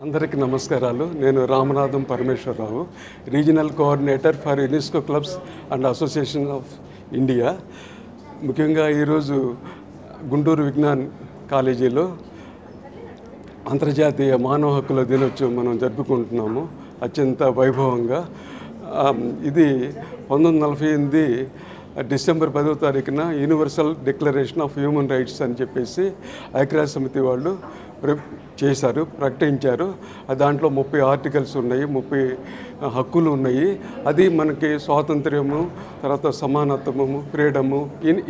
అందరికీ నమస్కారాలు. నేను Ramanatham Parameswararao, regional coordinator for UNESCO clubs and association of India. ముఖ్యంగా ఈరోజు గుంటూరు విజ్ఞాన్ కాలేజీలో అంతర్జాతీయ మానవ హక్కుల దినోత్సవం మనం జరుపుకుంటున్నాము అత్యంత వైభవంగా. ఇది 1948 డిసెంబర్ 10వ తారీఖున universal declaration of human rights అని చెప్పేసి ఐక్యరాజ్య సమితి వాళ్ళు ప్రకటించారు. దాంట్లో 30 ఆర్టికల్స్ ఉన్నాయి, 30 హక్కులు ఉన్నాయి. అది మనకి స్వాతంత్ర్యము, తర్వాత సమానత్వము, ఫ్రీడము,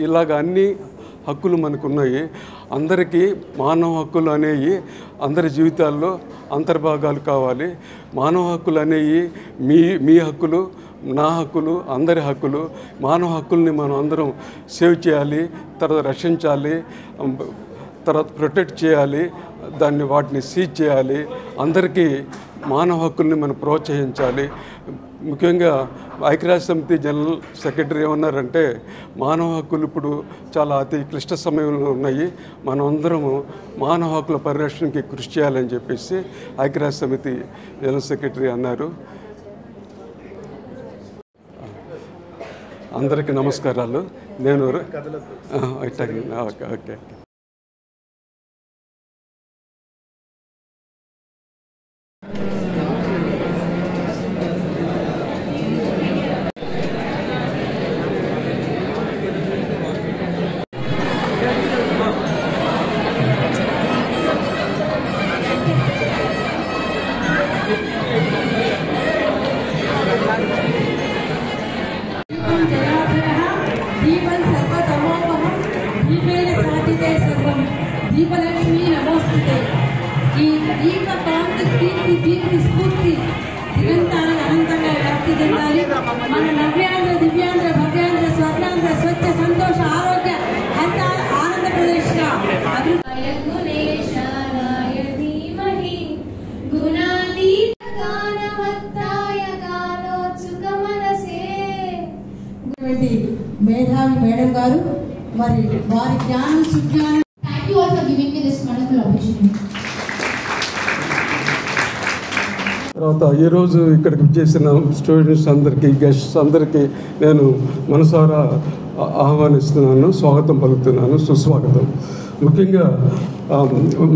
ఇలాగ అన్ని హక్కులు మనకు ఉన్నాయి. అందరికీ మానవ హక్కులు అనేవి అందరి జీవితాల్లో అంతర్భాగాలు కావాలి. మానవ హక్కులు అనేవి మీ హక్కులు, నా హక్కులు, అందరి హక్కులు. మానవ హక్కుల్ని మనం అందరం సేవ్ చేయాలి, తర్వాత రక్షించాలి, తర్వాత ప్రొటెక్ట్ చేయాలి, వాటిని సీజ్ చేయాలి. అందరికీ మానవ హక్కుల్ని మనం ప్రోత్సహించాలి. ముఖ్యంగా ఐక్యరాజ్య సమితి జనరల్ సెక్రటరీ ఏమన్నారంటే, మానవ హక్కులు ఇప్పుడు చాలా అతి క్లిష్ట సమయంలో ఉన్నాయి, మనం అందరము మానవ హక్కుల పరిరక్షణకి కృషి చేయాలని చెప్పేసి ఐక్యరాజ్య సమితి జనరల్ సెక్రటరీ అన్నారు. అందరికీ నమస్కారాలు. నేను ఓకే. దీపలక్ష్మి నమోస్తుతే. ఈ దీప కాంతి కీర్తి దీప్తి స్ఫూర్తి నిరంతరం అనంతంగా వ్యాప్తి చెందాలి. మన నవ్యాంధ్ర, దివ్యాంధ్ర, భవ్యాంధ్ర, స్వర్ణాంధ్ర, స్వచ్ఛ, సంతోష, ఆరోగ్య, అంత ఆనందప్రదేశ్గా మేధావి మేడం గారు, మరి వారి జ్ఞానం సుజ్ఞానం. Thank you all for giving me this wonderful opportunity. తర్వాత ఈరోజు ఇక్కడికి చేసిన స్టూడెంట్స్ అందరికీ, గెస్ట్స్ అందరికీ నేను మనసారా ఆహ్వానిస్తున్నాను, స్వాగతం పలుకుతున్నాను, సుస్వాగతం. ముఖ్యంగా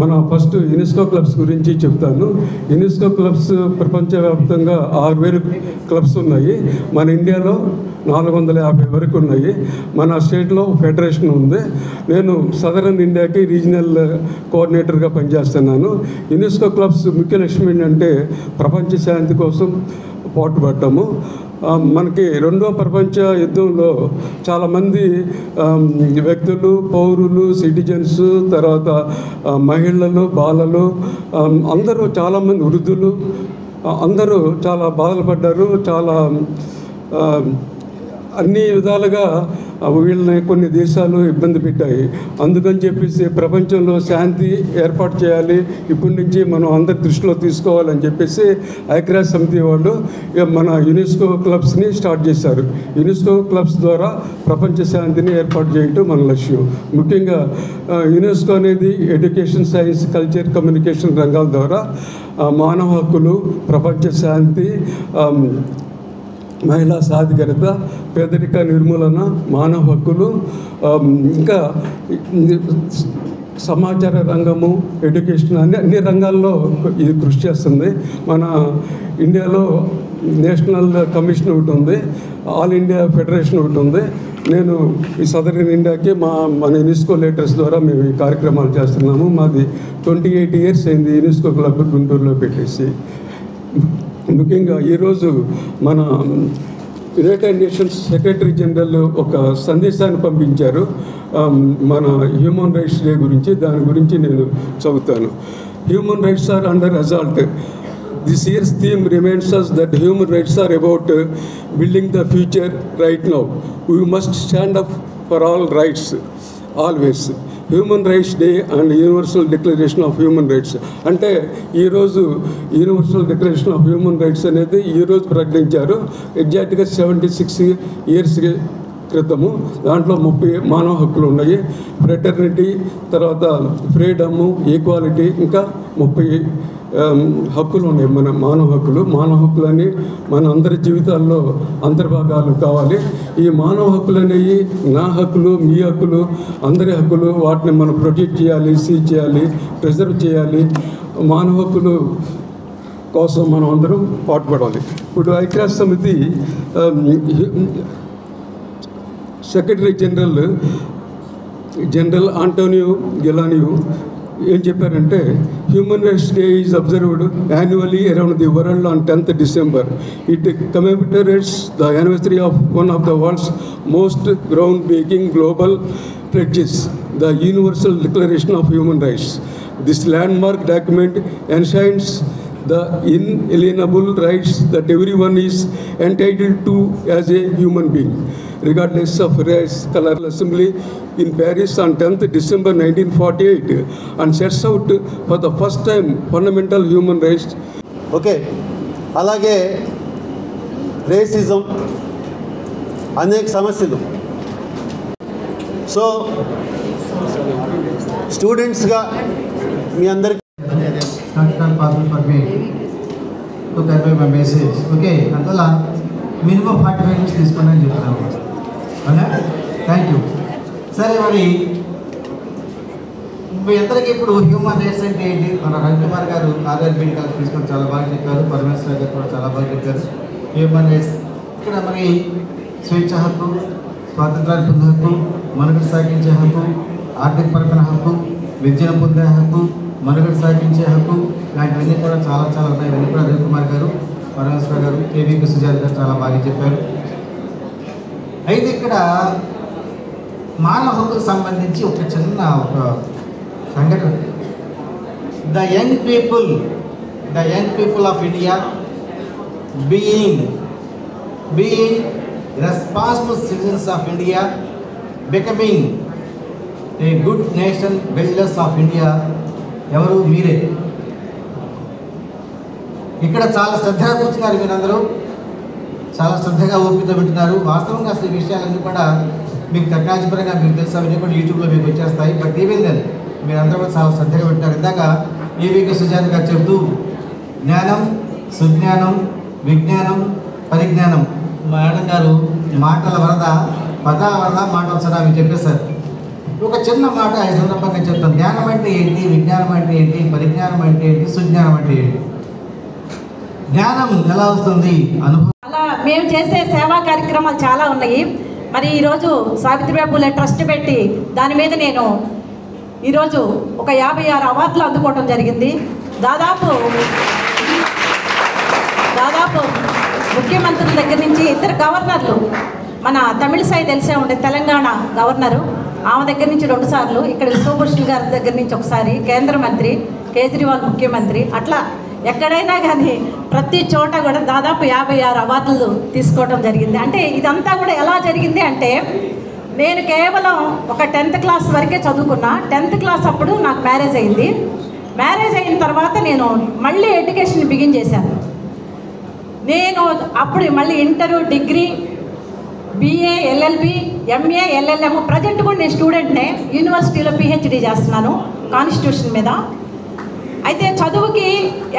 మన ఫస్ట్ యునెస్కో క్లబ్స్ గురించి చెప్తాను. యునెస్కో క్లబ్స్ ప్రపంచవ్యాప్తంగా 6000 క్లబ్స్ ఉన్నాయి. మన ఇండియాలో 450 వరకు ఉన్నాయి. మన స్టేట్లో ఫెడరేషన్ ఉంది. నేను సదరన్ ఇండియాకి రీజనల్ కోఆర్డినేటర్గా పనిచేస్తున్నాను. యునెస్కో క్లబ్స్ ముఖ్య లక్ష్యం ఏంటంటే ప్రపంచ శాంతి కోసం పాటుపడ్డాము. మనకి 2వ ప్రపంచ యుద్ధంలో చాలామంది వ్యక్తులు, పౌరులు, సిటిజన్స్, తర్వాత మహిళలు, బాలలు, అందరూ చాలామంది, వృద్ధులు అందరూ చాలా బాధలు పడ్డారు. చాలా అన్ని విధాలుగా వీళ్ళని కొన్ని దేశాలు ఇబ్బంది పెట్టాయి. అందుకని చెప్పేసి ప్రపంచంలో శాంతి ఏర్పాటు చేయాలి, ఇప్పటి నుంచి మనం అందరి దృష్టిలో తీసుకోవాలని చెప్పేసి ఐక్యరాజ్య సమితి వాళ్ళు మన యునెస్కో క్లబ్స్ని స్టార్ట్ చేశారు. యునెస్కో క్లబ్స్ ద్వారా ప్రపంచ శాంతిని ఏర్పాటు చేయటం మన లక్ష్యం. ముఖ్యంగా యునెస్కో అనేది ఎడ్యుకేషన్, సైన్స్, కల్చర్, కమ్యూనికేషన్ రంగాల ద్వారా మానవ హక్కులు, ప్రపంచ శాంతి, మహిళా సాధికారత, పేదరిక నిర్మూలన, మానవ హక్కులు, ఇంకా సమాచార రంగము, ఎడ్యుకేషన్, అన్ని రంగాల్లో ఇది కృషి చేస్తుంది. మన ఇండియాలో నేషనల్ కమిషన్ ఒకటి ఉంది, ఆల్ ఇండియా ఫెడరేషన్ ఒకటి ఉంది. నేను ఈ సదరన్ ఇండియాకి మన యునెస్కో లెటర్స్ ద్వారా మేము ఈ కార్యక్రమాలు చేస్తున్నాము. మాది 28 years అయింది యునెస్కో క్లబ్ గుంటూరులో పెట్టేసి. ముఖ్యంగా ఈరోజు మన యునైటెడ్ నేషన్స్ సెక్రటరీ జనరల్ ఒక సందేశాన్ని పంపించారు మన హ్యూమన్ రైట్స్ డే గురించి. దాని గురించి నేను చదువుతాను. Human rights are under assault. This year's theme reminds us that human rights are about building the future right now. We must stand up for all rights, always. Human rights day and universal declaration of human rights అంటే ఈరోజు universal declaration of human rights అనేది ఈరోజు ప్రకటించారు. ఎగ్జాక్ట్గా 76 years క్రితము. దాంట్లో 30 మానవ హక్కులు ఉన్నాయి. ఫ్రెటర్నిటీ, తర్వాత ఫ్రీడము, ఈక్వాలిటీ, ఇంకా 30 హక్కులు ఉన్నాయి. మన మానవ హక్కులని మన అందరి జీవితాల్లో అంతర్భాగాలు కావాలి. ఈ మానవ హక్కులు అనేవి నా హక్కులు, మీ హక్కులు, అందరి హక్కులు. వాటిని మనం ప్రొటెక్ట్ చేయాలి, సీజ్ చేయాలి, ప్రిజర్వ్ చేయాలి. మానవ హక్కులు కోసం మనం అందరం పాటుపడాలి. ఇప్పుడు ఐక్యరాజ్య సమితి సెక్రటరీ జనరల్ ఆంటోనియో గిలానియో ఏం చెప్పారంటే, human rights day is observed annually around the world on 10th December. It commemorates the anniversary of one of the world's most groundbreaking global pledges, the Universal Declaration of Human Rights. This landmark document enshrines the inalienable rights that everyone is entitled to as a human being, regardless of race, color. Assembly in Paris on 10th December 1948 and sets out for the first time fundamental human rights. Okay, అలాగే racism, అనేక సమస్యలు. So స్టూడెంట్స్గా మీ అందరికీ to convey my message. Okay, అందువల్ల minimum 45 minutes తీసుకోండి అని చెప్తున్నాను. అవునా? Thank you. సరే, మరి మీ అందరికీ ఇప్పుడు హ్యూమన్ రైట్స్ అంటే ఏంటి? మన రవికుమార్ గారు ఆర్ఆర్బీ గారు తీసుకొని చాలా బాగా చెప్పారు. పరమేశ్వర గారు కూడా చాలా బాగా చెప్పారు. హ్యూమన్ రైట్స్ ఇక్కడ మరి స్వేచ్ఛ హక్కు, స్వాతంత్రాన్ని పొందే హక్కు, మనుగడ సాగించే హక్కు, ఆర్థికపరమైన హక్కు, విద్యను పొందే హక్కు, మనుగడ సాగించే హక్కు, ఇలాంటివన్నీ కూడా చాలా చాలా ఉన్నాయి. ఇవన్నీ కూడా రవికుమార్ గారు, పరమేశ్వర గారు, కేవీపీ సుజాత గారు చాలా బాగా చెప్పారు. అయితే ఇక్కడ మానవ హక్కుకు సంబంధించి ఒక చిన్న సంఘటన. The young people of India being responsible citizens of India, becoming a good nation builders of India. ఎవరు? మీరే. ఇక్కడ చాలా శ్రద్ధగా కూర్చున్నారు, మీరందరూ చాలా శ్రద్ధగా ఓపికతో వింటున్నారు. వాస్తవంగా అసలు ఈ విషయాలన్నీ కూడా మీకు టెక్నాలజీపరంగా మీకు తెలుసు, అవన్నీ కూడా యూట్యూబ్లో మీకు వచ్చేస్తాయి. బట్ ఈవెన్ దెన్ మీరందరూ కూడా చాలా శ్రద్ధగా వింటున్నారు. ఇందాక ఏవికే సుజాత గారు చెబుతూ జ్ఞానం, సుజ్ఞానం, విజ్ఞానం, పరిజ్ఞానం, మేడం గారు మాటల వరద, పదా వరద, మాట వరద అవి చెప్పేశారు. ఒక చిన్న మాట ఈ సందర్భంగా చెప్తాను. జ్ఞానం అంటే ఏంటి, విజ్ఞానం అంటే ఏంటి, పరిజ్ఞానం అంటే ఏంటి, సుజ్ఞానం అంటే ఏంటి? జ్ఞానం ఎలా వస్తుంది? అనుభవం. అలా మేము చేసే సేవా కార్యక్రమాలు చాలా ఉన్నాయి. మరి ఈరోజు సావిత్రిబాయి పూలే ట్రస్ట్ పెట్టి దాని మీద నేను ఈరోజు ఒక 56 అవార్డులు అందుకోవడం జరిగింది. దాదాపు ముఖ్యమంత్రుల దగ్గర నుంచి 2 గవర్నర్లు, మన తమిళసాయి తెలిసే ఉండే తెలంగాణ గవర్నరు, ఆమె దగ్గర నుంచి 2 సార్లు, ఇక్కడ విశ్వభూషణ్ గారి దగ్గర నుంచి ఒకసారి, కేంద్ర మంత్రి, కేజ్రీవాల్ ముఖ్యమంత్రి, అట్లా ఎక్కడైనా కానీ ప్రతి చోట కూడా దాదాపు 56 అవార్డులు తీసుకోవడం జరిగింది. అంటే ఇదంతా కూడా ఎలా జరిగింది అంటే, నేను కేవలం ఒక 10th క్లాస్ వరకే చదువుకున్నా. 10th క్లాస్ అప్పుడు నాకు మ్యారేజ్ అయింది. మ్యారేజ్ అయిన తర్వాత నేను మళ్ళీ ఎడ్యుకేషన్ బిగిన్ చేశాను. నేను అప్పుడు మళ్ళీ inter, degree, BA, LLB, MA, LLM, present కూడా నేను స్టూడెంట్నే, యూనివర్సిటీలో PhD చేస్తున్నాను కాన్స్టిట్యూషన్ మీద. అయితే చదువుకి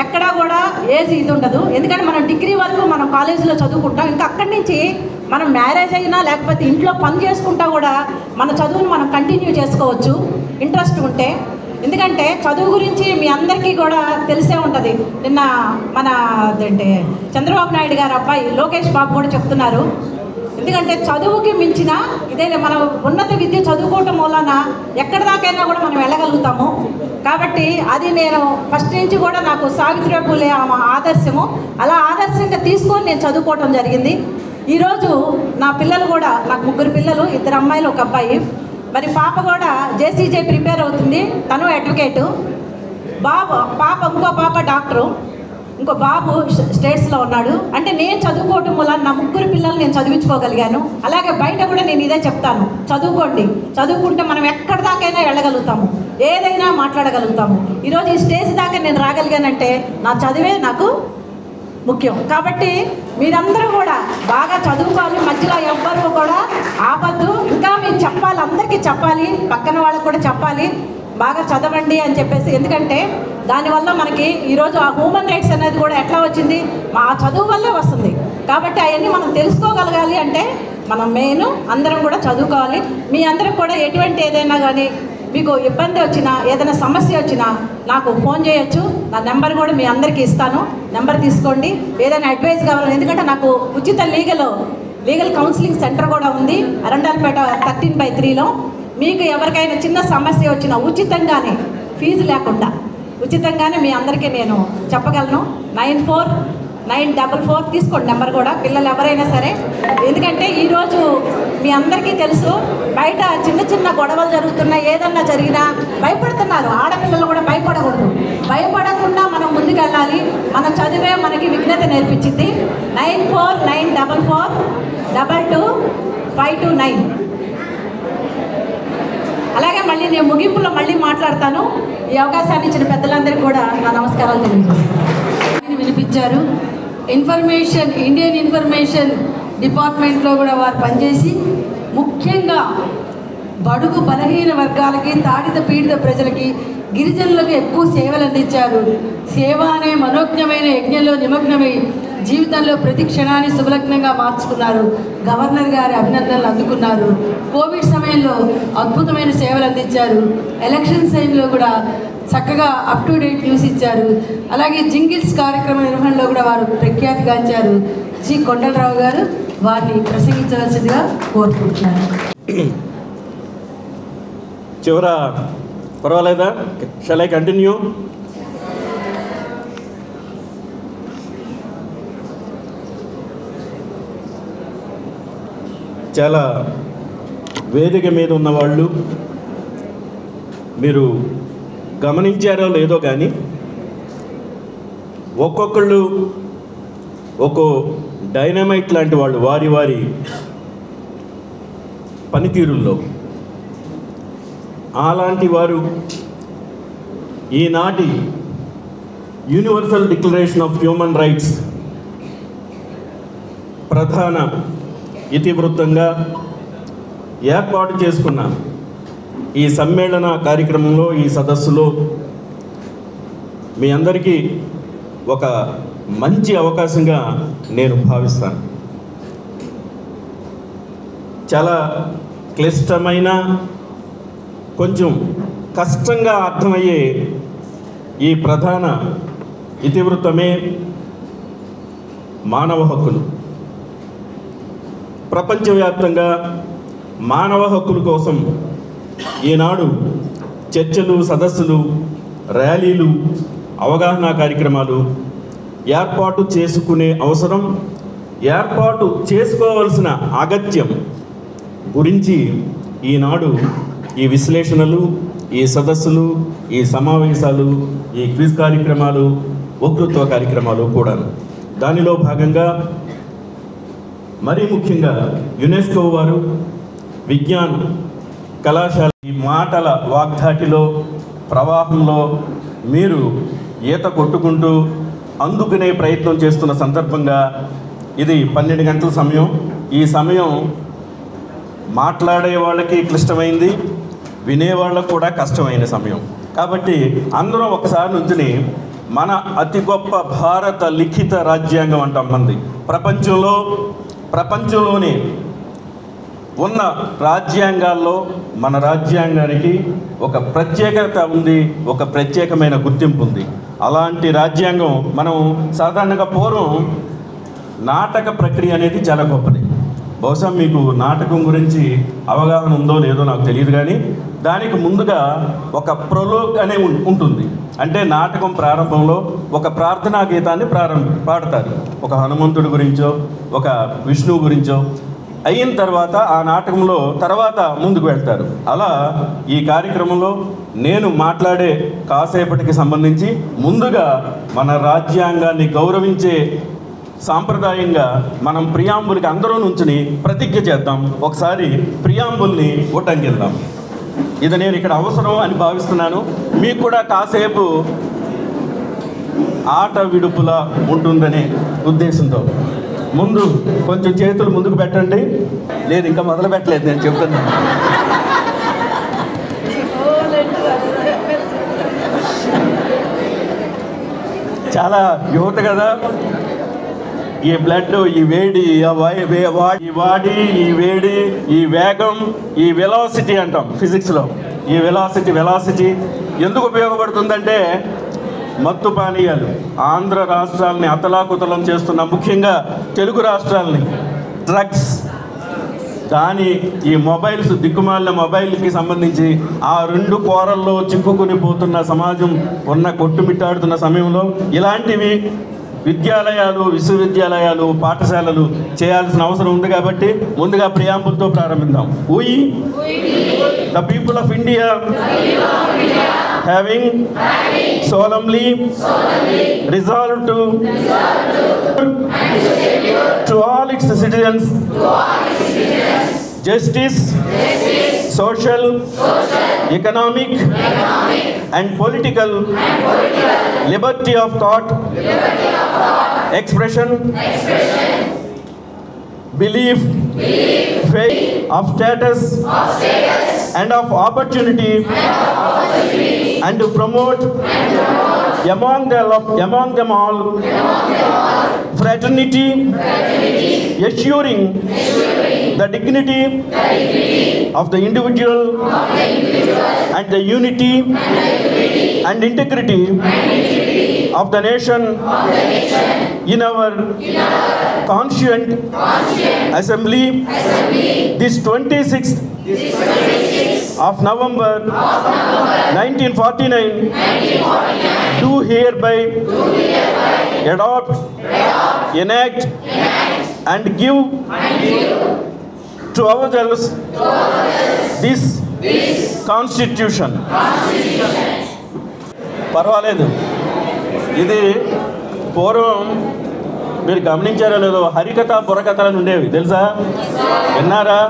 ఎక్కడా కూడా ఏజ్ ఇది ఉండదు. ఎందుకంటే మనం డిగ్రీ వరకు మనం కాలేజీలో చదువుకుంటాం. ఇంకా అక్కడి నుంచి మనం మ్యారేజ్ అయినా లేకపోతే ఇంట్లో పని చేసుకుంటా కూడా మన చదువును మనం కంటిన్యూ చేసుకోవచ్చు ఇంట్రెస్ట్ ఉంటే. ఎందుకంటే చదువు గురించి మీ అందరికీ కూడా తెలిసే ఉంటుంది. నిన్న మన అదేంటే చంద్రబాబు నాయుడు గారు అబ్బాయి లోకేష్ బాబు కూడా చెప్తున్నారు. ఎందుకంటే చదువుకి మించిన ఇదే మనం ఉన్నత విద్య చదువుకోవటం వలన ఎక్కడి దాకైనా కూడా మనం వెళ్ళగలుగుతాము. కాబట్టి అది నేను ఫస్ట్ నుంచి కూడా నాకు సావిత్రిబాయి పూలే ఆమె ఆదర్శము, అలా ఆదర్శంగా తీసుకొని నేను చదువుకోవటం జరిగింది. ఈరోజు నా పిల్లలు కూడా, నాకు 3 పిల్లలు, 2 అమ్మాయిలు 1 అబ్బాయి. మరి పాప కూడా JCJ ప్రిపేర్ అవుతుంది, తను అడ్వకేటు. ఇంకో పాప డాక్టరు, ఇంకో బాబు స్టేట్స్లో ఉన్నాడు. అంటే నేను చదువుకోవటం వల్ల నా 3 పిల్లలు నేను చదివించుకోగలిగాను. అలాగే బయట కూడా నేను ఇదే చెప్తాను, చదువుకోండి. చదువుకుంటే మనం ఎక్కడి దాకైనా వెళ్ళగలుగుతాము, ఏదైనా మాట్లాడగలుగుతాము. ఈరోజు ఈ స్టేజ్ దాకా నేను రాగలిగానంటే నా చదివే నాకు ముఖ్యం. కాబట్టి మీరందరూ కూడా బాగా చదువుకోవాలి, మధ్యలో ఎవ్వరూ కూడా ఆపద్దు. ఇంకా మీరు చెప్పాలి, అందరికీ చెప్పాలి, పక్కన వాళ్ళకు కూడా చెప్పాలి బాగా చదవండి అని చెప్పేసి. ఎందుకంటే దానివల్ల మనకి ఈరోజు ఆ హ్యూమన్ రైట్స్ అనేది కూడా ఎట్లా వచ్చింది, మా చదువు వల్లే వస్తుంది. కాబట్టి అవన్నీ మనం తెలుసుకోగలగాలి అంటే మనం మెయిన్ అందరం కూడా చదువుకోవాలి. మీ అందరికి కూడా ఎటువంటి ఏదైనా కానీ మీకు ఇబ్బంది వచ్చినా, ఏదైనా సమస్య వచ్చినా నాకు ఫోన్ చేయొచ్చు. నా నెంబర్ కూడా మీ అందరికీ ఇస్తాను, నెంబర్ తీసుకోండి. ఏదైనా అడ్వైస్ కావాలి, ఎందుకంటే నాకు ఉచిత లీగల్ కౌన్సిలింగ్ సెంటర్ కూడా ఉంది అరండాలపేట 13/3లో. మీకు ఎవరికైనా చిన్న సమస్య వచ్చినా ఉచితంగానే, ఫీజు లేకుండా ఉచితంగానే మీ అందరికీ నేను చెప్పగలను. 9494 తీసుకోండి నెంబర్ కూడా, పిల్లలు ఎవరైనా సరే. ఎందుకంటే ఈరోజు మీ అందరికీ తెలుసు, బయట చిన్న చిన్న గొడవలు జరుగుతున్నాయి, ఏదన్నా జరిగినా భయపడుతున్నారు. ఆడపిల్లలు కూడా భయపడకూడదు. భయపడకుండా మనం ముందుకెళ్ళాలి. మన చదివే మనకి విఘ్నత నేర్పించింది. 9494222529. అలాగే మళ్ళీ నేను ముగింపులో మళ్ళీ మాట్లాడతాను. ఈ అవకాశాన్ని ఇచ్చిన పెద్దలందరికీ కూడా నా నమస్కారాలు తెలియజేస్తాను. వినిపించారు. ఇండియన్ ఇన్ఫర్మేషన్ డిపార్ట్మెంట్లో కూడా వారు పనిచేసి ముఖ్యంగా బడుగు బలహీన వర్గాలకి, తాడిత పీడిత ప్రజలకి, గిరిజనులకు ఎక్కువ సేవలు అందించారు. సేవ అనే మనోజ్ఞమైన యజ్ఞంలో నిమగ్నమై జీవితంలో ప్రతి క్షణాన్ని శుభలగ్నంగా మార్చుకున్నారు. గవర్నర్ గారి అభినందనలు అందుకున్నారు. కోవిడ్ సమయంలో అద్భుతమైన సేవలు అందించారు. ఎలక్షన్స్ టైంలో కూడా చక్కగా అప్ టు డేట్ న్యూస్ ఇచ్చారు. అలాగే జింగిల్స్ కార్యక్రమ నిర్వహణలో కూడా వారు ప్రఖ్యాతిగాంచారు. జి కొండలరావు గారు వారిని ప్రసంగించవలసిందిగా కోరుకుంటున్నారు. చివర పర్వాలేదా? Shall I continue? చాలా వేదిక మీద ఉన్నవాళ్ళు మీరు గమనించారో లేదో కానీ ఒక్కొక్కళ్ళు ఒక్కో డైనమైట్ లాంటి వాళ్ళు వారి వారి పనితీరుల్లో. అలాంటి వారు ఈనాటి universal declaration of human rights ప్రధాన ఇతివృత్తంగా ఏర్పాటు చేసుకున్న ఈ సమ్మేళన కార్యక్రమంలో, ఈ సదస్సులో మీ అందరికీ ఒక మంచి అవకాశంగా నేను భావిస్తాను. చాలా క్లిష్టమైన, కొంచెం కష్టంగా అర్థమయ్యే ఈ ప్రధాన ఇతివృత్తమే మానవ హక్కులు. ప్రపంచవ్యాప్తంగా మానవ హక్కుల కోసం ఈనాడు చర్చలు, సదస్సులు, ర్యాలీలు, అవగాహన కార్యక్రమాలు ఏర్పాటు చేసుకునే అవసరం, ఏర్పాటు చేసుకోవాల్సిన అగత్యం గురించి ఈనాడు ఈ విశ్లేషణలు, ఈ సదస్సులు, ఈ సమావేశాలు, ఈ క్విజ్ కార్యక్రమాలు, వక్తృత్వ కార్యక్రమాలు కూడా. దానిలో భాగంగా మరీ ముఖ్యంగా యునెస్కో వారు విజ్ఞాన్ కళాశాల ఈ మాటల వాగ్ధాటిలో, ప్రవాహంలో మీరు ఈత కొట్టుకుంటూ అందుకునే ప్రయత్నం చేస్తున్న సందర్భంగా ఇది 12 గంటల సమయం. ఈ సమయం మాట్లాడే వాళ్ళకి క్లిష్టమైంది, వినేవాళ్ళకు కూడా కష్టమైన సమయం. కాబట్టి అందరం ఒకసారి నుంచుని మన అతి గొప్ప భారత లిఖిత రాజ్యాంగం అంటాం మంది. ప్రపంచంలోనే ఉన్న రాజ్యాంగాల్లో మన రాజ్యాంగానికి ఒక ప్రత్యేకత ఉంది, ఒక ప్రత్యేకమైన గుర్తింపు ఉంది. అలాంటి రాజ్యాంగం మనం సాధారణంగా పూర్వం నాటక ప్రక్రియ అనేది చాలా గొప్పది. బహుశా మీకు నాటకం గురించి అవగాహన ఉందో లేదో నాకు తెలియదు, కానీ దానికి ముందుగా ఒక ప్రొలోగ్ అనే ఉంటుంది. అంటే నాటకం ప్రారంభంలో ఒక ప్రార్థనా గీతాన్ని పాడతారు, ఒక హనుమంతుడి గురించో, ఒక విష్ణువు గురించో. అయిన తర్వాత ఆ నాటకంలో తర్వాత ముందుకు వెళ్తారు. అలా ఈ కార్యక్రమంలో నేను మాట్లాడే కాసేపటికి సంబంధించి ముందుగా మన రాజ్యాంగాన్ని గౌరవించే సాంప్రదాయంగా మనం ప్రియాంబుల్కి అందరూ నుంచుని ప్రతిజ్ఞ చేద్దాం. ఒకసారి ప్రియాంబుల్ని ఉటంకిద్దాం. ఇది నేను ఇక్కడ అవసరం అని భావిస్తున్నాను. మీకు కూడా కాసేపు ఆట విడుపులా ఉంటుందని ఉద్దేశంతో ముందు కొంచెం చేతులు ముందుకు పెట్టండి. లేదు, ఇంకా మొదలు పెట్టలేదు, నేను చెప్తున్నాను. చాలా యువత కదా, ఈ బ్లడ్, ఈ వేడి, ఈ వాడి, ఈ వేడి, ఈ వేగం, ఈ వెలాసిటీ అంటాం ఫిజిక్స్లో. ఈ వెలాసిటీ ఎందుకు ఉపయోగపడుతుందంటే మత్తు పానీయాలు ఆంధ్ర రాష్ట్రాలని అతలాకుతలం చేస్తున్న, ముఖ్యంగా తెలుగు రాష్ట్రాలని, డ్రగ్స్. కానీ ఈ మొబైల్స్, దిక్కుమాలిన మొబైల్కి సంబంధించి ఆ రెండు కోరల్లో చిక్కుకుని పోతున్న సమాజం ఉన్న కొట్టుమిట్టాడుతున్న సమయంలో ఇలాంటివి విద్యాలయాలు, విశ్వవిద్యాలయాలు, పాఠశాలలు చేయాల్సిన అవసరం ఉంది. కాబట్టి ముందుగా ప్రియాంబుల్తో ప్రారంభిద్దాం. We, the people of India, having solemnly resolved to all its citizens justice, social, economic and political liberty of thought, expression, belief, faith, of status and of opportunity, and to promote among them all fraternity, assuring the dignity of the individual and the unity and integrity of the nation in our conscient assembly this 26th of November 1949 do hereby adopt, enact and give to ourselves this constitution. పర్వాలేదు, ఇది పూర్వం మీరు గమనించారో లేదో హరికథ బుర్రకథలు ఉండేవి, తెలుసా? విన్నారా?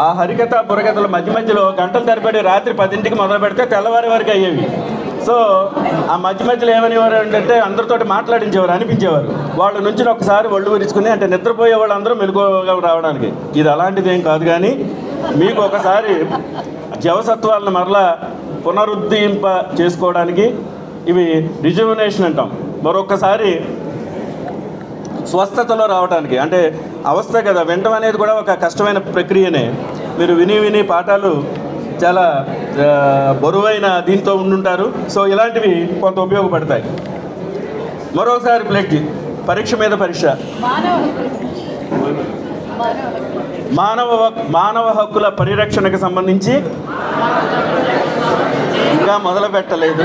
ఆ హరికథ బుర్రకథలు మధ్య మధ్యలో గంటలు తరబడి రాత్రి 10ంటికి మొదలు పెడితే తెల్లవారి వరకు అయ్యేవి. సో ఆ మధ్య మధ్యలో ఏమనేవారు అంటే అందరితోటి మాట్లాడించేవారు, అనిపించేవారు. వాళ్ళ నుంచి ఒకసారి ఒళ్ళు విరుచుకుని, అంటే నిద్రపోయే వాళ్ళు అందరూ మెలుగుగా రావడానికి. ఇది అలాంటిది ఏం కాదు, కానీ మీకు ఒకసారి జవసత్వాలను మరలా పునరుద్ధరింప చేసుకోవడానికి ఇవి రిజువనేషన్ అంటాం. మరొకసారి స్వస్థతలో రావడానికి, అంటే అవస్థ కదా, వినడం అనేది కూడా ఒక కష్టమైన ప్రక్రియనే. మీరు విని పాఠాలు చాలా బరువైన దీంతో ఉండుంటారు. సో ఇలాంటివి కొంత ఉపయోగపడతాయి. మరొకసారి ప్లేట్కి పరీక్ష మీద పరీక్ష. మానవ హక్కుల పరిరక్షణకు సంబంధించి ఇంకా మొదలు పెట్టలేదు.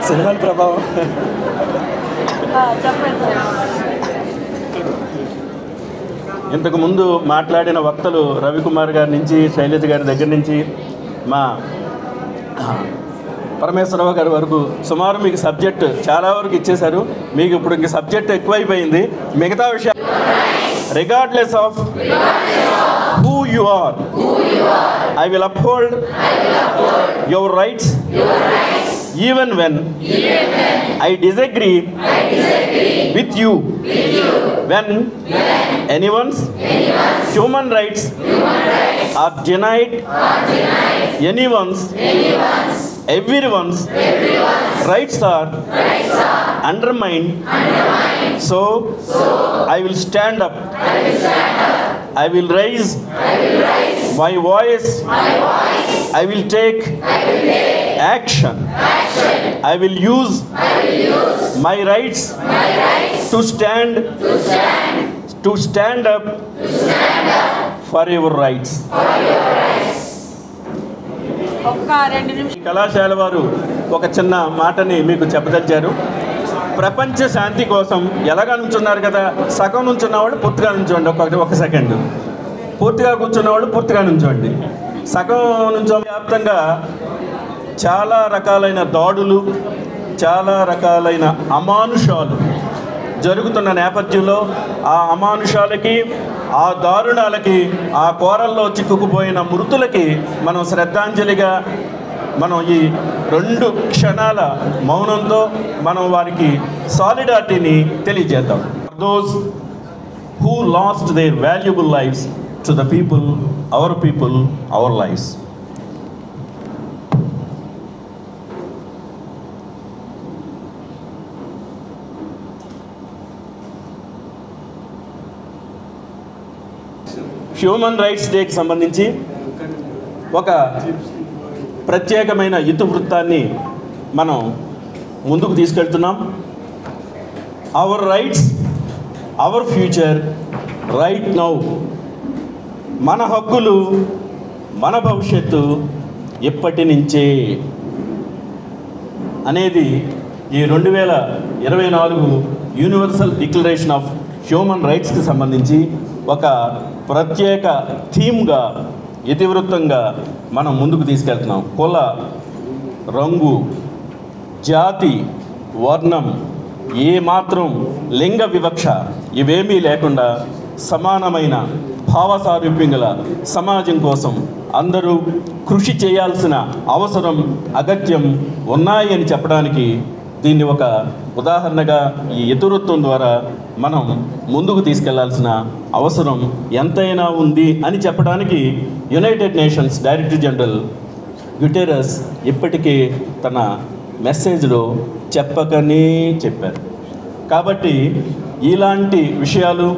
సినిమాల ప్రభావం. ఇంతకుముందు మాట్లాడిన వక్తలు రవికుమార్ గారి నుంచి, శైలజ గారి దగ్గర నుంచి, మా పరమేశ్వరరావు గారి వరకు సుమారు మీకు సబ్జెక్ట్ చాలా వరకు ఇచ్చేశారు. మీకు ఇప్పుడు ఇంక సబ్జెక్ట్ ఎక్కువైపోయింది. మిగతా విషయాలు regardless of who you are, I will uphold your rights even when I disagree with you, when anyone's human rights are denied, everyone's rights are undermined. So I will stand up. I will raise my voice. I will take action. I will use my rights to stand up for your rights. కళాశాల వారు ఒక చిన్న మాటని మీకు చెప్పదలిచారు. ప్రపంచ శాంతి కోసం ఎలాగా నుంచున్నారు కదా, సగం నుంచున్న వాళ్ళు పూర్తిగా నుంచోండి. ఒక సెకండ్. పూర్తిగా కూర్చున్న వాళ్ళు పూర్తిగా నుంచోండి. సగం నుంచో. వ్యాప్తంగా చాలా రకాలైన దాడులు, చాలా రకాలైన అమానుషాలు జరుగుతున్న నేపథ్యంలో ఆ అమానుషాలకి, ఆ దారుణాలకి, ఆ కోరల్లో చిక్కుకుపోయిన మృతులకి మనం శ్రద్ధాంజలిగా మనం ఈ 2 క్షణాల మౌనంతో మనం వారికి సాలిడారిటీని తెలియజేద్దాం. Those who lost their valuable lives to the people, our lives. Human rights డేకి సంబంధించి ఒక ప్రత్యేకమైన ఇతివృత్తాన్ని మనం ముందుకు తీసుకెళ్తున్నాం. Our rights, our future, right now. మన హక్కులు, మన భవిష్యత్తు ఇప్పటి నుంచే అనేది ఈ 2024 యూనివర్సల్ డిక్లరేషన్ ఆఫ్ హ్యూమన్ రైట్స్కి సంబంధించి ఒక ప్రత్యేక థీమ్గా, ఇతివృత్తంగా మనం ముందుకు తీసుకెళ్తున్నాం. కుల, రంగు, జాతి, వర్ణం, ఏమాత్రం లింగ వివక్ష ఇవేమీ లేకుండా సమానమైన భావసారూప్యం గల సమాజం కోసం అందరూ కృషి చేయాల్సిన అవసరం, అగత్యం ఉన్నాయి అని చెప్పడానికి దీన్ని ఒక ఉదాహరణగా ఈ ఇతివృత్తం ద్వారా మనం ముందుకు తీసుకెళ్లాల్సిన అవసరం ఎంతైనా ఉంది అని చెప్పడానికి United nations director general Guterres ఇప్పటికే తన మెసేజ్లో చెప్పకనే చెప్పారు. కాబట్టి ఇలాంటి విషయాలు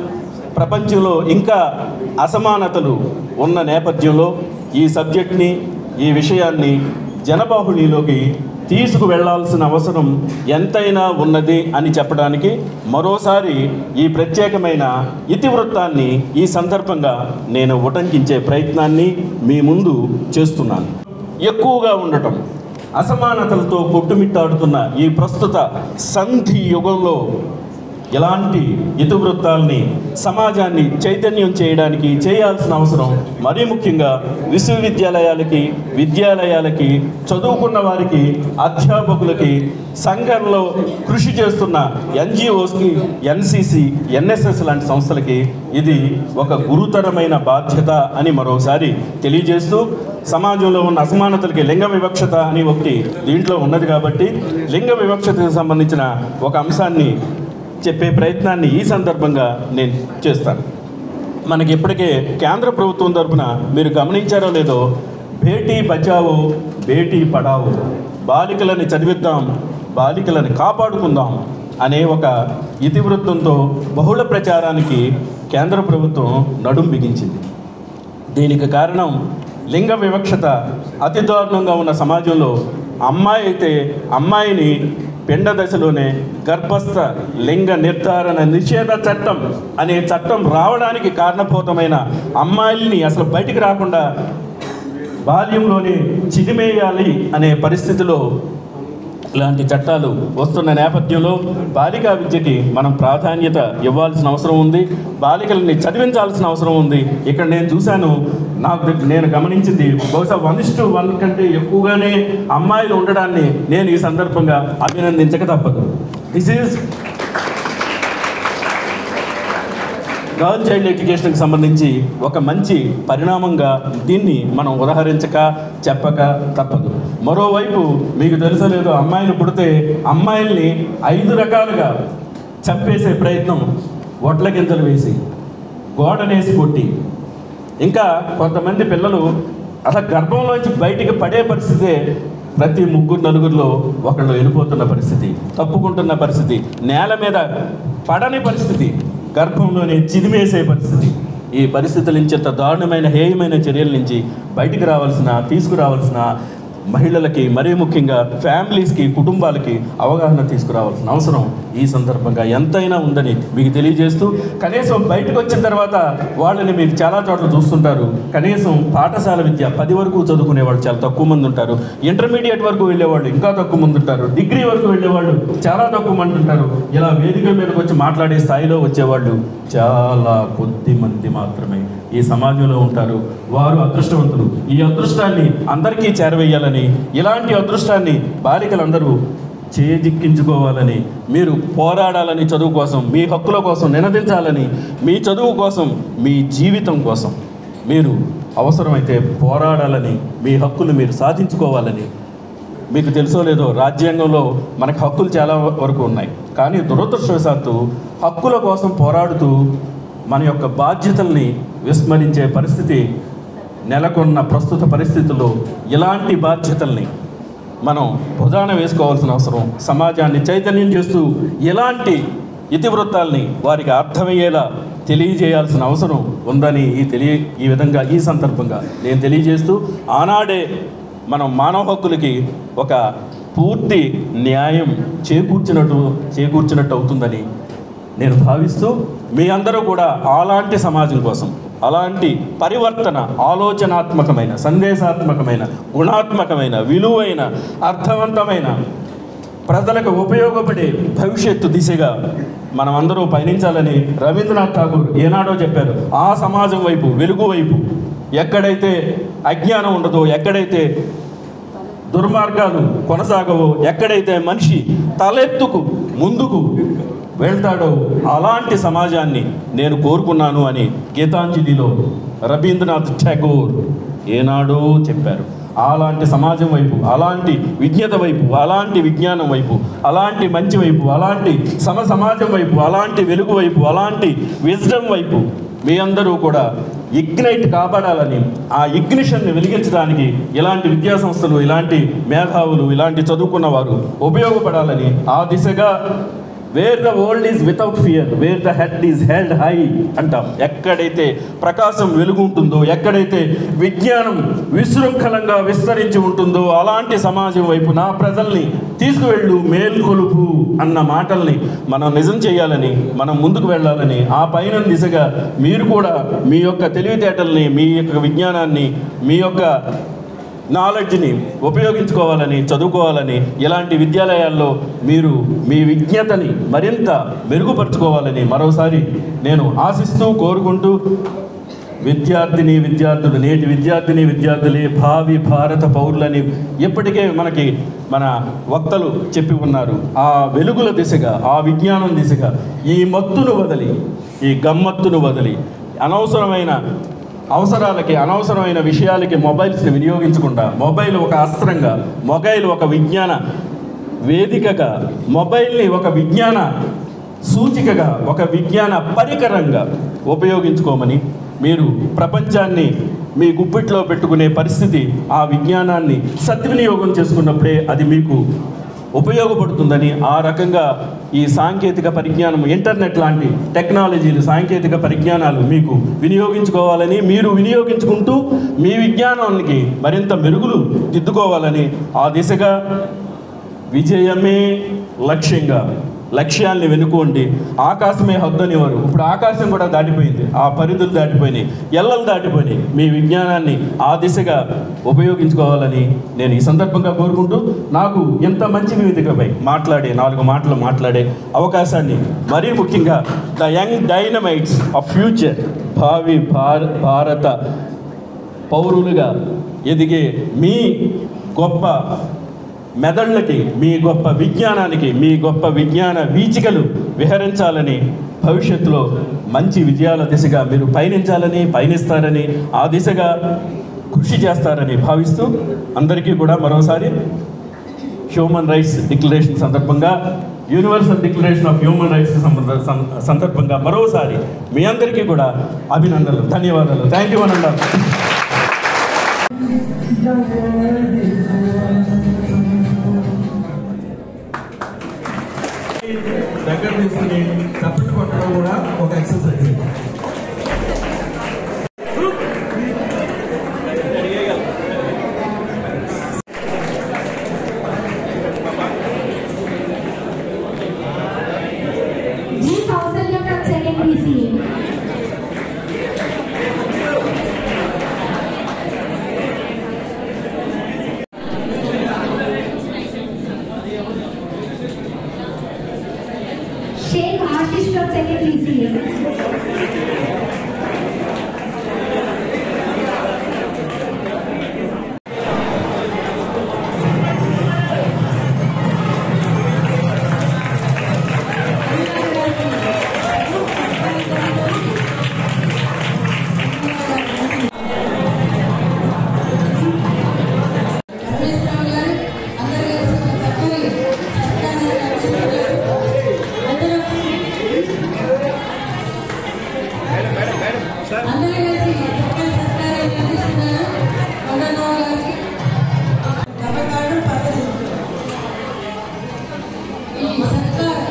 ప్రపంచంలో ఇంకా అసమానతలు ఉన్న నేపథ్యంలో ఈ సబ్జెక్ట్ని, ఈ విషయాన్ని జనబాహుళ్యంలోకి తీసుకువెళ్లాల్సిన అవసరం ఎంతైనా ఉన్నది అని చెప్పడానికి మరోసారి ఈ ప్రత్యేకమైన ఇతివృత్తాన్ని ఈ సందర్భంగా నేను ఉటంకించే ప్రయత్నాన్ని మీ ముందు చేస్తున్నాను. ఎక్కువగా ఉండటం, అసమానతలతో కొట్టుమిట్టాడుతున్న ఈ ప్రస్తుత సంధి యుగంలో ఇలాంటి ఇతివృత్తాల్ని సమాజాన్ని చైతన్యం చేయడానికి చేయాల్సిన అవసరం మరీ ముఖ్యంగా విశ్వవిద్యాలయాలకి, విద్యాలయాలకి, చదువుకున్న వారికి, అధ్యాపకులకి, సంఘంలో కృషి చేస్తున్న ఎన్జిఓస్కి, ఎన్సిసి, ఎన్ఎస్ఎస్ లాంటి సంస్థలకి ఇది ఒక గురుతరమైన బాధ్యత అని మరోసారి తెలియజేస్తూ, సమాజంలో ఉన్న అసమానతలకి లింగ వివక్షత అని ఒకటి దీంట్లో ఉన్నది కాబట్టి లింగ వివక్షతకు సంబంధించిన ఒక అంశాన్ని చెప్పే ప్రయత్నాన్ని ఈ సందర్భంగా నేను చేస్తాను. మనకి ఇప్పటికే కేంద్ర ప్రభుత్వం తరఫున మీరు గమనించారో లేదో, బేటీ బచావో బేటీ పడావో, బాలికలని చదివిద్దాం, బాలికలని కాపాడుకుందాం అనే ఒక ఇతివృత్తంతో బహుళ ప్రచారానికి కేంద్ర ప్రభుత్వం నడుం బిగించింది. దీనికి కారణం లింగ వివక్షత అతి దారుణంగా ఉన్న సమాజంలో అమ్మాయి అయితే అమ్మాయిని పిండ దశలోనే గర్భస్థ లింగ నిర్ధారణ నిషేధ చట్టం అనే చట్టం రావడానికి కారణభూతమైన అమ్మాయిల్ని అసలు బయటికి రాకుండా బాల్యంలోనే చిదిమేయాలి అనే పరిస్థితిలో ఇలాంటి చట్టాలు వస్తున్న నేపథ్యంలో బాలికా విద్యకి మనం ప్రాధాన్యత ఇవ్వాల్సిన అవసరం ఉంది. బాలికల్ని చదివించాల్సిన అవసరం ఉంది. ఇక్కడ నేను చూశాను, నేను గమనించింది బహుశా 1:1 కంటే ఎక్కువగానే అమ్మాయిలు ఉండడాన్ని నేను ఈ సందర్భంగా అభినందించక తప్పదు. దిస్ ఈజ్ గర్ల్ చైల్డ్ ఎడ్యుకేషన్కి సంబంధించి ఒక మంచి పరిణామంగా దీన్ని మనం ఉదహరించక చెప్పక తప్పదు. మరోవైపు మీకు తెలుసో లేదో, అమ్మాయిలు పుడితే అమ్మాయిల్ని 5 రకాలుగా చంపేసే ప్రయత్నం, వడ్ల గింజలు వేసి, గోడనేసి కొట్టి, ఇంకా కొంతమంది పిల్లలు అసలు గర్భంలోంచి బయటికి పడే పరిస్థితే ప్రతి 3-4 ఒకళ్ళు వెళ్ళిపోతున్న పరిస్థితి, తప్పుకుంటున్న పరిస్థితి, నేల మీద పడని పరిస్థితి, గర్భంలోనే చిదిమేసే పరిస్థితి. ఈ పరిస్థితుల నుంచి అంత దారుణమైన హేయమైన చర్యల నుంచి బయటికి తీసుకురావాల్సిన మహిళలకి, మరీ ముఖ్యంగా ఫ్యామిలీస్కి, కుటుంబాలకి అవగాహన తీసుకురావాల్సిన అవసరం ఈ సందర్భంగా ఎంతైనా ఉందని మీకు తెలియజేస్తూ, కనీసం బయటకు వచ్చిన తర్వాత వాళ్ళని మీరు చాలా చోట్ల చూస్తుంటారు, కనీసం పాఠశాల విద్య 10 వరకు చదువుకునే వాళ్ళు చాలా తక్కువ మంది ఉంటారు, ఇంటర్మీడియట్ వరకు వెళ్ళేవాళ్ళు ఇంకా తక్కువ మంది ఉంటారు, డిగ్రీ వరకు వెళ్ళేవాళ్ళు చాలా తక్కువ మంది ఉంటారు. ఇలా వేదిక మీదకి వచ్చి మాట్లాడే స్థాయిలో వచ్చేవాళ్ళు చాలా కొద్ది మంది మాత్రమే ఈ సమాజంలో ఉంటారు. వారు అదృష్టవంతులు. ఈ అదృష్టాన్ని అందరికీ చేరవేయాలని, ఇలాంటి అదృష్టాన్ని బాలికలందరూ చేజిక్కించుకోవాలని, మీరు పోరాడాలని, చదువు కోసం, మీ హక్కుల కోసం నినదించాలని, మీ చదువు కోసం, మీ జీవితం కోసం మీరు అవసరమైతే పోరాడాలని, మీ హక్కులు మీరు సాధించుకోవాలని మీకు తెలుసో లేదో రాజ్యాంగంలో మనకు హక్కులు చాలా వరకు ఉన్నాయి. కానీ దురదృష్టవశాత్తు హక్కుల కోసం పోరాడుతూ మన యొక్క బాధ్యతల్ని విస్మరించే పరిస్థితి నెలకొన్న ప్రస్తుత పరిస్థితుల్లో ఇలాంటి బాధ్యతల్ని మనం భుజాన వేసుకోవాల్సిన అవసరం, సమాజాన్ని చైతన్యం చేస్తూ ఇలాంటి ఇతివృత్తాల్ని వారికి అర్థమయ్యేలా తెలియజేయాల్సిన అవసరం ఉందని ఈ విధంగా ఈ సందర్భంగా నేను తెలియజేస్తూ ఆనాడే మనం మానవ హక్కులకి ఒక పూర్తి న్యాయం చేకూర్చినట్టు అవుతుందని నేను భావిస్తూ మీ అందరూ కూడా అలాంటి సమాజం కోసం, అలాంటి పరివర్తన, ఆలోచనాత్మకమైన, సందేశాత్మకమైన, గుణాత్మకమైన, విలువైన, అర్థవంతమైన, ప్రజలకు ఉపయోగపడే భవిష్యత్తు దిశగా మనమందరూ పయనించాలని రవీంద్రనాథ్ ఠాగూర్ ఏనాడో చెప్పారు. ఆ సమాజం వైపు, వెలుగు వైపు, ఎక్కడైతే అజ్ఞానం ఉండదో, ఎక్కడైతే దుర్మార్గాలు కొనసాగవో, ఎక్కడైతే మనిషి తలెత్తుకు ముందుకు వెళ్తాడో అలాంటి సమాజాన్ని నేను కోరుకున్నాను అని గీతాంజలిలో రవీంద్రనాథ్ ఠాగూర్ ఏనాడో చెప్పారు. అలాంటి సమాజం వైపు, అలాంటి విజ్ఞత వైపు, అలాంటి విజ్ఞానం వైపు, అలాంటి మంచి వైపు, అలాంటి సమాజం వైపు, అలాంటి వెలుగు వైపు, అలాంటి విజ్డమ్ వైపు మీ అందరూ కూడా ఇగ్నైట్ కాబడాలని, ఆ ఇగ్నిషన్ని వెలిగించడానికి ఇలాంటి విద్యాసంస్థలు, ఇలాంటి మేధావులు, ఇలాంటి చదువుకున్న వారు ఉపయోగపడాలని ఆ దిశగా wear the world is without fear, wear the head is held high అంటాం. ఎక్కడైతే ప్రకాశం వెలుగు ఉంటుందో, ఎక్కడైతే విజ్ఞానం విశృంఖలంగా విస్తరించి ఉంటుందో అలాంటి సమాజం వైపు నా ప్రజల్ని తీసుకువెళ్ళు, మేల్కొలుపు అన్న మాటల్ని మనం నిజం చేయాలని, మనం ముందుకు వెళ్ళాలని, ఆ పైన దిశగా మీరు కూడా మీ యొక్క తెలివితేటల్ని, మీ యొక్క విజ్ఞానాన్ని, మీ యొక్క నాలెడ్జ్ని ఉపయోగించుకోవాలని, చదువుకోవాలని, ఇలాంటి విద్యాలయాల్లో మీరు మీ విజ్ఞతని మరింత మెరుగుపరుచుకోవాలని మరోసారి నేను ఆశిస్తూ, కోరుకుంటూ, విద్యార్థులు, నేటి విద్యార్థులే భావి భారత పౌరులని ఇప్పటికే మన వక్తలు చెప్పి ఉన్నారు. ఆ వెలుగుల దిశగా, ఆ విజ్ఞానం దిశగా ఈ మత్తును వదిలి, ఈ గమ్మత్తును వదిలి, అవసరాలకి, అనవసరమైన విషయాలకి మొబైల్స్ని వినియోగించకుండా, మొబైల్ ఒక అస్త్రంగా, మొబైల్ ఒక విజ్ఞాన వేదికగా, మొబైల్ని ఒక విజ్ఞాన సూచికగా, ఒక విజ్ఞాన పరికరంగా ఉపయోగించుకోమని, మీరు ప్రపంచాన్ని మీ గుప్పిట్లో పెట్టుకునే పరిస్థితి, ఆ విజ్ఞానాన్ని సద్వినియోగం చేసుకున్నప్పుడే అది మీకు ఉపయోగపడుతుందని, ఆ రకంగా ఈ సాంకేతిక పరిజ్ఞానం, ఇంటర్నెట్ లాంటి టెక్నాలజీలు, సాంకేతిక పరిజ్ఞానాలు మీకు వినియోగించుకోవాలని, మీరు వినియోగించుకుంటూ మీ విజ్ఞానానికి మరింత మెరుగులు దిద్దుకోవాలని, ఆ దిశగా విజయమే లక్ష్యంగా లక్ష్యాల్ని వెనుకోండి. ఆకాశమే హద్దునివారు. ఇప్పుడు ఆకాశం కూడా దాటిపోయింది, ఆ పరిధులు దాటిపోయినాయి, ఎల్లలు దాటిపోయినాయి. మీ విజ్ఞానాన్ని ఆ దిశగా ఉపయోగించుకోవాలని నేను ఈ సందర్భంగా కోరుకుంటూ, నాకు ఇంత మంచి వేదికపై 4 మాటలు మాట్లాడే అవకాశాన్ని, మరీ ముఖ్యంగా the young dynamites of future, భావి భారత పౌరులుగా ఎదిగే మీ గొప్ప మెదళ్ళకి, మీ గొప్ప విజ్ఞానానికి, మీ గొప్ప విజ్ఞాన వీచికలు విహరించాలని, భవిష్యత్తులో మంచి విజయాల దిశగా మీరు పయనిస్తారని, ఆ దిశగా కృషి చేస్తారని భావిస్తూ, అందరికీ కూడా మరోసారి హ్యూమన్ రైట్స్ డిక్లరేషన్ సందర్భంగా, universal declaration of human rights సందర్భంగా మరోసారి మీ అందరికీ కూడా అభినందనలు, ధన్యవాదాలు. థ్యాంక్ యూ అనండి. దగ్గర తీసుకుని చప్పట్లు కొట్టడం కూడా ఒక ఎక్సర్సైజ్. అందరూ కలిసి చక్కని సత్కారాన్ని అందిస్తున్నారు కొండలరావు గారికి. కళాకారుడు పర్వదిస్తున్నారు. ఈ సత్కారం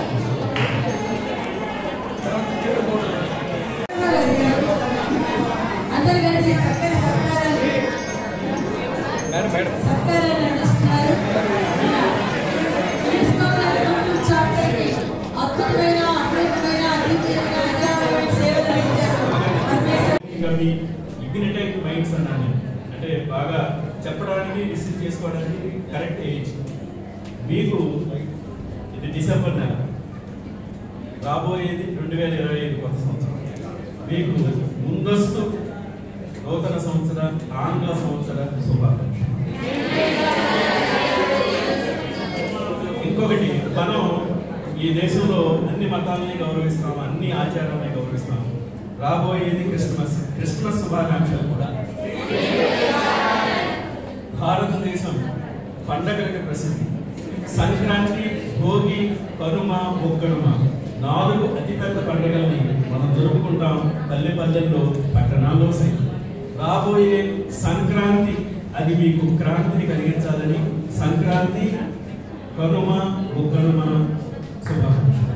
అందరూ కలిసి చక్కని సత్కారాన్ని అందిస్తున్నారు. చాప్టర్కి అద్భుతమైన అద్భుతమైన అద్వితీయమైన అజరామరమైన సేవలు అందించారు. ఇగ్నిటైట్ మైండ్స్ అన్నాను. అంటే బాగా చెప్పడానికి రిసీవ్ చేసుకోవడానికి కరెక్ట్ ఏజ్. మీకు ఇది డిసెంబర్ నెల, రాబోయేది 2025 కొత్త సంవత్సరం. మీకు ముందస్తు నూతన సంవత్సర ఆంగ్ల సంవత్సర శుభాకాంక్షలు. ఇంకొకటి, మనం ఈ దేశంలో అన్ని మతాలని గౌరవిస్తాము, అన్ని ఆచారాలని గౌరవిస్తాము. రాబోయేది క్రిస్మస్. క్రిస్మస్ శుభాకాంక్షలు కూడా. భారతదేశం పండగలకు ప్రసిద్ధి. సంక్రాంతి, భోగి, కనుమ, మొక్కనుమ 4 అతిపెద్ద పండుగలని మనం జరుపుకుంటాం పల్లె పల్లెల్లో, పట్టణాల్లో సైతం. రాబోయే సంక్రాంతి అది మీకు క్రాంతిని కలిగించాలని సంక్రాంతి, కనుమ, మొక్కనుమ శుభాకాంక్షలు.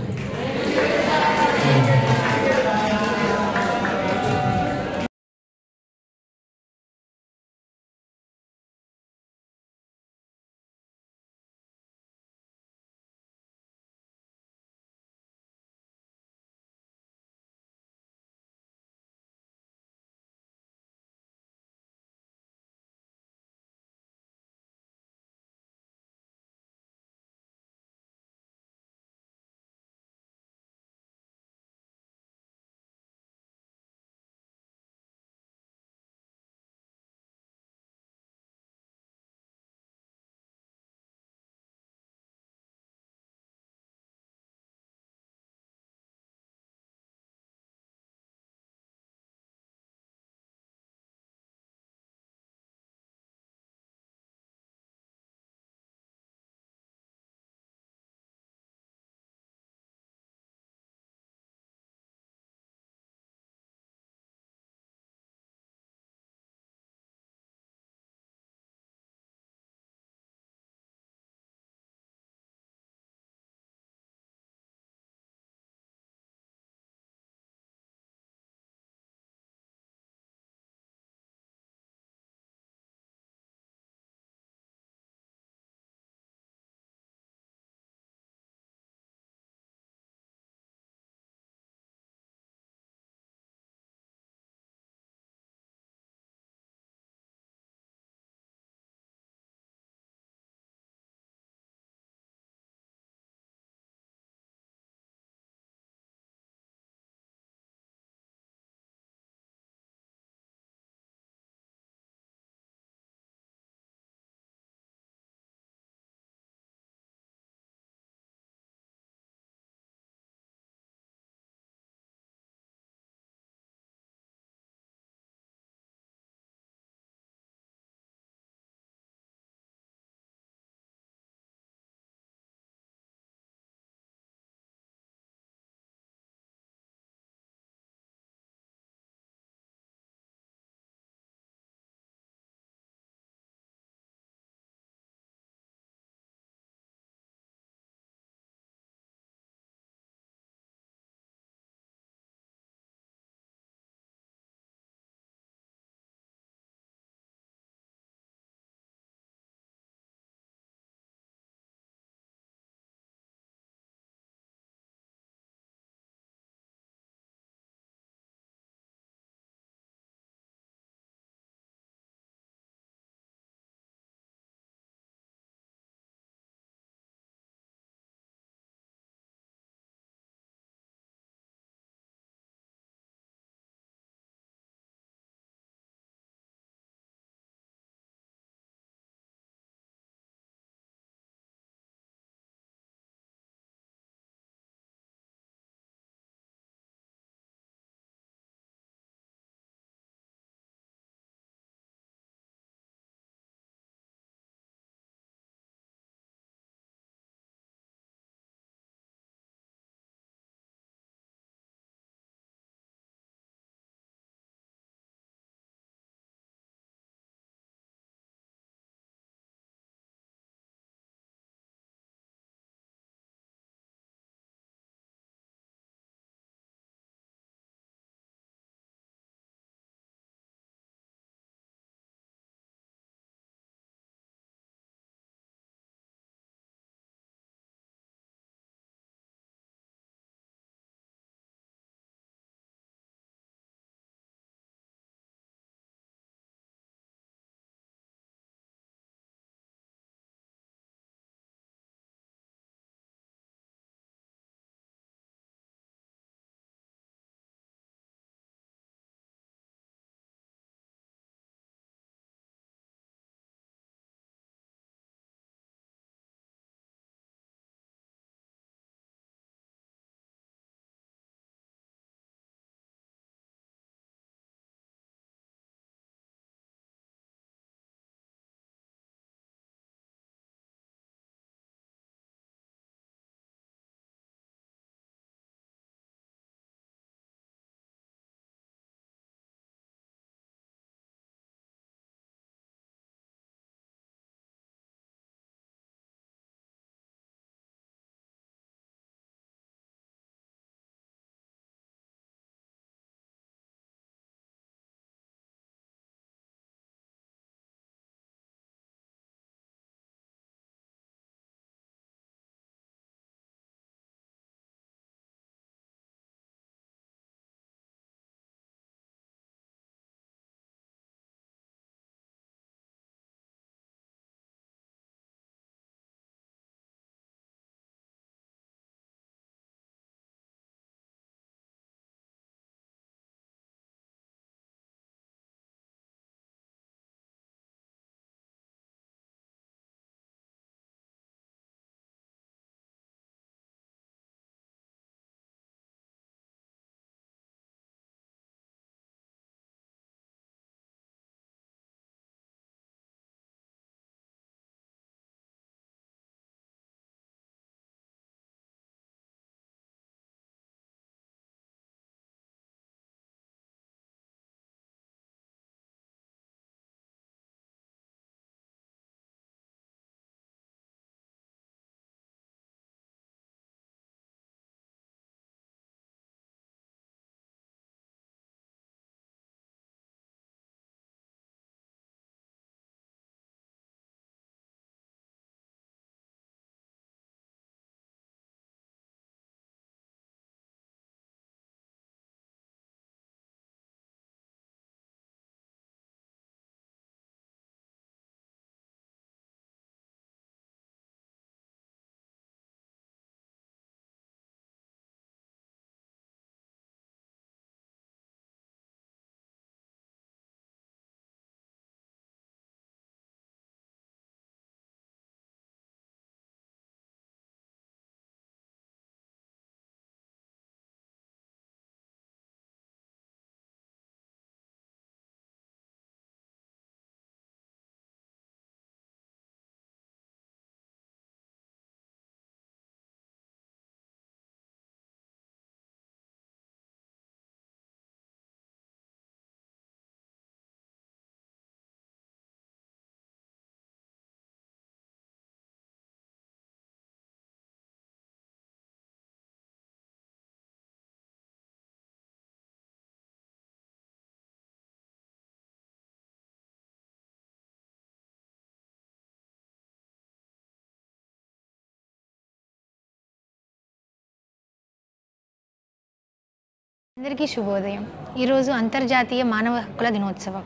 అందరికీ శుభోదయం. ఈరోజు అంతర్జాతీయ మానవ హక్కుల దినోత్సవం.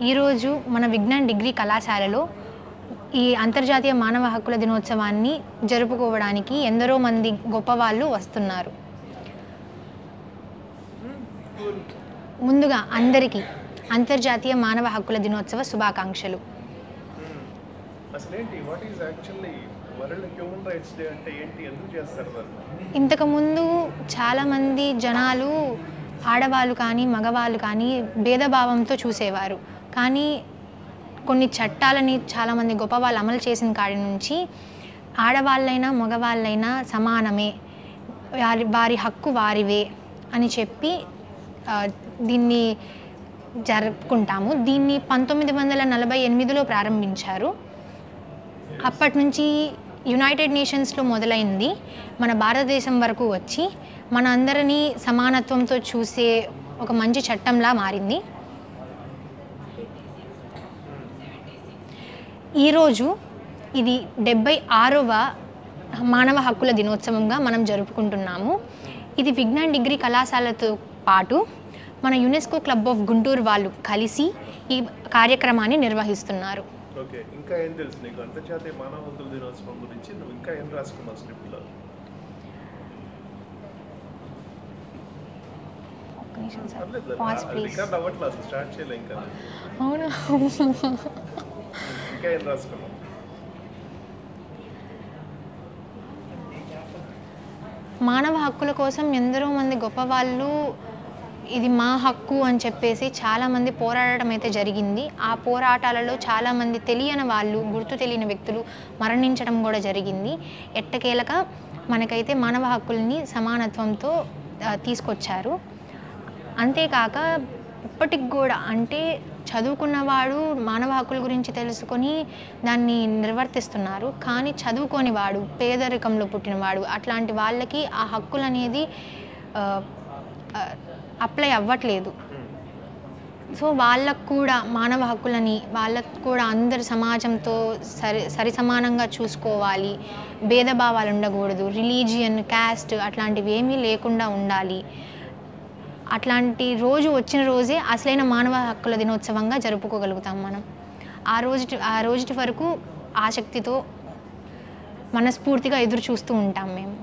ఈరోజు మన విజ్ఞాన్ డిగ్రీ కళాశాలలో ఈ అంతర్జాతీయ మానవ హక్కుల దినోత్సవాన్ని జరుపుకోవడానికి ఎందరో మంది గొప్పవాళ్ళు వస్తున్నారు. ముందుగా అందరికీ అంతర్జాతీయ మానవ హక్కుల దినోత్సవ శుభాకాంక్షలు. ఇంతకుముందు చాలామంది జనాలు ఆడవాళ్ళు కానీ మగవాళ్ళు కానీ భేదభావంతో చూసేవారు. కానీ కొన్ని చట్టాలని చాలామంది గొప్పవాళ్ళు అమలు చేసిన కాడి నుంచి ఆడవాళ్ళైనా మగవాళ్ళైనా సమానమే, వారి హక్కు వారివే అని చెప్పి దీన్ని జరుపుకుంటాము. దీన్ని 1948లో ప్రారంభించారు. అప్పటి నుంచి యునైటెడ్ నేషన్స్లో మొదలైంది, మన భారతదేశం వరకు వచ్చి మన అందరినీ సమానత్వంతో చూసే ఒక మంచి చట్టంలా మారింది. ఈరోజు ఇది 76వ మానవ హక్కుల దినోత్సవంగా మనం జరుపుకుంటున్నాము. ఇది విజ్ఞాన్ డిగ్రీ కళాశాలతో పాటు మన యునెస్కో క్లబ్ ఆఫ్ గుంటూరు వాళ్ళు కలిసి ఈ కార్యక్రమాన్ని నిర్వహిస్తున్నారు. ఓకే, ఇంకా ఏం తెలుసు నీకు అంతర్జాతీయ మానవ హక్కుల దినోత్సవం గురించి? నువ్వు ఇంకా ఏం రాసుకున్నావు స్క్రిప్ట్లో? రికార్డ్ అవ్వట్లేదు, అసలు స్టార్ట్ చేయలే ఇంకా. అవునా? ఇంకా ఏం రాసుకున్నావు? మానవ హక్కుల కోసం ఎందరో మంది గొప్పవాళ్ళు ఇది మా హక్కు అని చెప్పేసి చాలామంది పోరాడటం అయితే జరిగింది. ఆ పోరాటాలలో చాలామంది తెలియని వాళ్ళు, గుర్తు తెలియని వ్యక్తులు మరణించడం కూడా జరిగింది. ఎట్టకేలక మనకైతే మానవ హక్కుల్ని సమానత్వంతో తీసుకొచ్చారు. అంతేకాక ఇప్పటికి కూడా అంటే చదువుకున్నవాడు మానవ హక్కుల గురించి తెలుసుకొని దాన్ని నిర్వర్తిస్తున్నారు. కానీ చదువుకోని వాడు, పేదరికంలో పుట్టినవాడు, అట్లాంటి వాళ్ళకి ఆ హక్కులు అనేది అప్లై అవ్వట్లేదు. సో వాళ్ళకు కూడా మానవ హక్కులని, వాళ్ళకు కూడా అందరి సమాజంతో సరి సమానంగా చూసుకోవాలి, భేదభావాలు ఉండకూడదు, రిలీజియన్, క్యాస్ట్ అట్లాంటివి ఏమీ లేకుండా ఉండాలి. అట్లాంటి రోజు వచ్చిన రోజే అసలైన మానవ హక్కుల దినోత్సవంగా జరుపుకోగలుగుతాం మనం. ఆ రోజు వరకు ఆసక్తితో మనస్ఫూర్తిగా ఎదురు చూస్తూ ఉంటాం మేము.